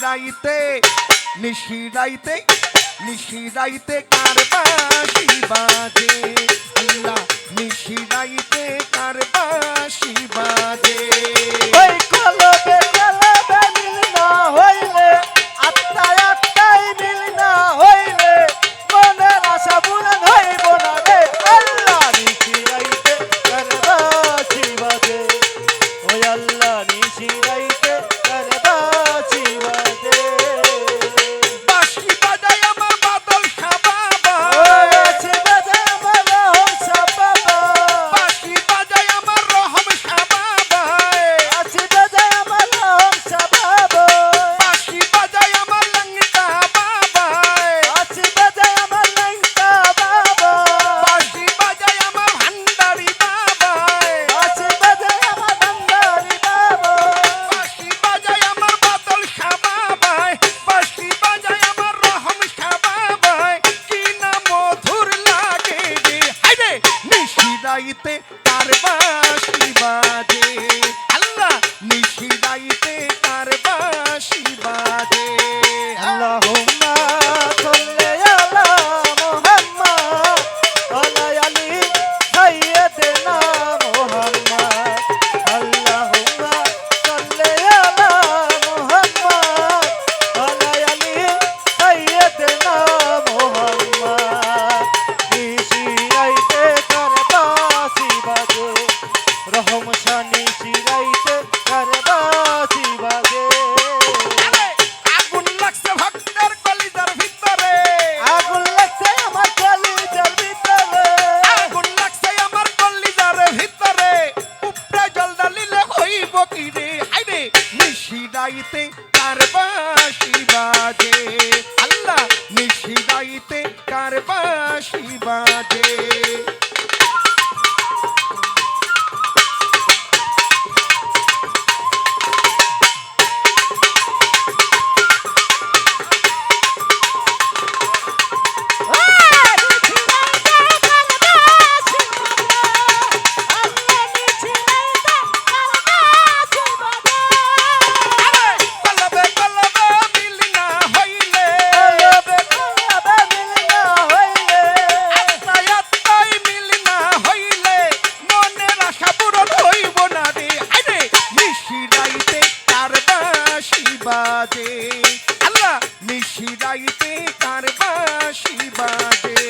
নিশিরাইতে নিশিরাইতে নিশিরাইতে কার বাঁশি বাজে আল্লাহ নিশিরাইতে কার বাঁশি বাজে ওই কলবে কলবে মিল না হইলে আত্মায় আত্মায় মিল না হইলে মনের আশা পূরণ হইব না রে আল্লাহ নিশিরাইতে কার বাঁশি বাজে ওই আল্লাহ নিশিরাইতে কার বাঁশি বাজে বাঁশি বাজায় আমার বাদল শাহ বাবা বাঁশি বাজায় আমার রহম শাহ বাবা বাঁশি বাজায় আমার রহম শাহ বাবা বাঁশি বাজায় আমার রহম শাহ বাবা বাঁশি বাজায় আমার লঙ্কা বাবা বাঁশি বাজায় আমার লঙ্কা বাবা বাঁশি বাজায় আমার ভান্ডারি বাবা বাঁশি বাজায় আমার ভান্ডারি বাবা বাঁশি বাজায় আমার বাদল শাহ বাবা বাঁশি বাজায় আমার রহম শাহ বাবা কি না মধুর লাগে রে হায়রে নিশিরাইতে কার বাঁশি বাজে আল্লাহ নিশিরাইতে কার বাঁশি বাজে আল্লাহুম্মা সাল্লি আলা মুহাম্মাদ ওয়া আলি সাইয়্যিদিনা মুহাম্মাদ আল্লাহুম্মা সাল্লি আলা মুহাম্মাদ ওয়া আলি সাইয়্যিদিনা মুহাম্মাদ নিশিরাইতে কার বাঁশি বাজে রহম শাহ নিশিরাইতে কার বাঁশি বাজে আরে আগুন লাগছে ভক্তের কলিজার ভিতরে আগুন লাগছে আমার কলিজার ভিতরে আগুন লাগছে আমার কলিজার ভিতরে উপরে জল ডালিলে হইব কি রে হায়রে নিশিরাইতে কার বাঁশি বাজে আল্লাহ নিশিরাইতে কার বাঁশি বাজে কলবে কলবে মিল না হইলে আত্মায় আত্মায় মিল না হইলে মনের আশা পূরণ হইব না রে হায়রে নিশিরাইতে কার বাঁশি বাজে আল্লাহ নিশিরাইতে কার বাঁশি বাজে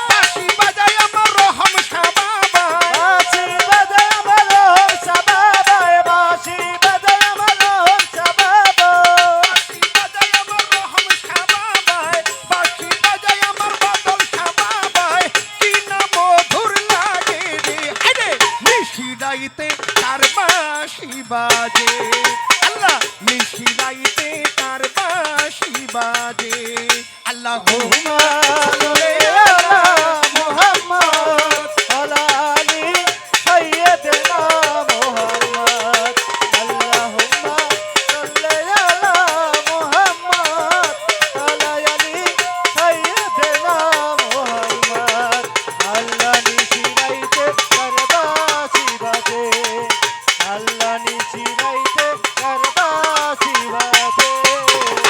বাঁশি বাজায় আমার রহম শাহ বাবা বাঁশি বাজায় আমার রহম শাহ বাবা বাঁশি বাজায় আমার রহম শাহ বাবা বাঁশি বাজায় আমার রহম শাহ বাবা বাঁশি বাজায় আমার বাদল শাহ বাবা কি না মধুর লাগে রে হায়রে নিশিরাইতে কার বাঁশি বাজে আল্লাহ নিশিরাইতে কার বাঁশি বাজে আল্লাহুম্মা সাল্লি আলা মুহাম্মদ ওয়া আলি সাইয়্যিদিনা মুহাম্মদ আল্লাহুম্মা সাল্লি আলা মুহাম্মদ ওয়া আলি সাইয়্যিদিনা মুহাম্মদ আল্লাহ নিশিরাইতে কার বাঁশি বাজে আল্লাহ নিশিরাইতে কার বাঁশি বাজে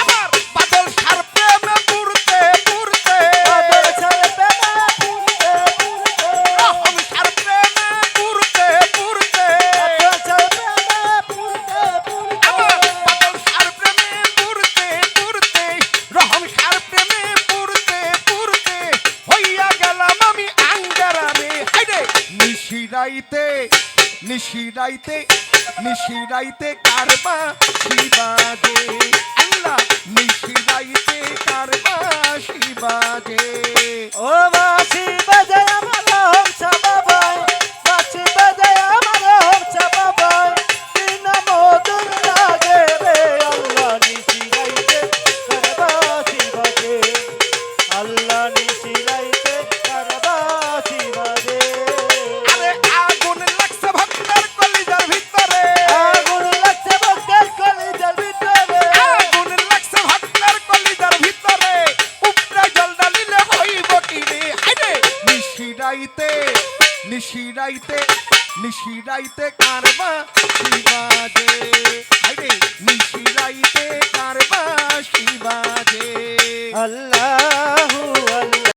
আমার বাদল শাহর প্রেমে পুরতে পুরতে বাদল শাহর প্রেমে পুরতে পুরতে রহম শাহর প্রেমে পুরতে পুরতে বাদল শাহর প্রেমে পুরতে পুরতে আমার বাদল শাহর প্রেমে পুরতে পুরতে রহম শাহর প্রেমে পুরতে পুরতে হইয়া গেলাম আমি আঙ্গারামে হায়রে নিশিরাইতে নিশিরাইতে নিশিরাইতে কার বাঁশি বাজে আল্লাহ নিশিরাইতে কার বাঁশি বাজে ও বাঁশি বাজায় আমার রহম শাহ বাবা বাঁশি বাজায় আমার রহম শাহ বাবা কি না মধুর লাগে রে আল্লাহ নিশিরাইতে কার বাঁশি বাজে আল্লাহ নিশিরাইতে কার বাঁশি বাজে আরে নিশিরাইতে কারবা শিবাজে আরে নিশিরাইতে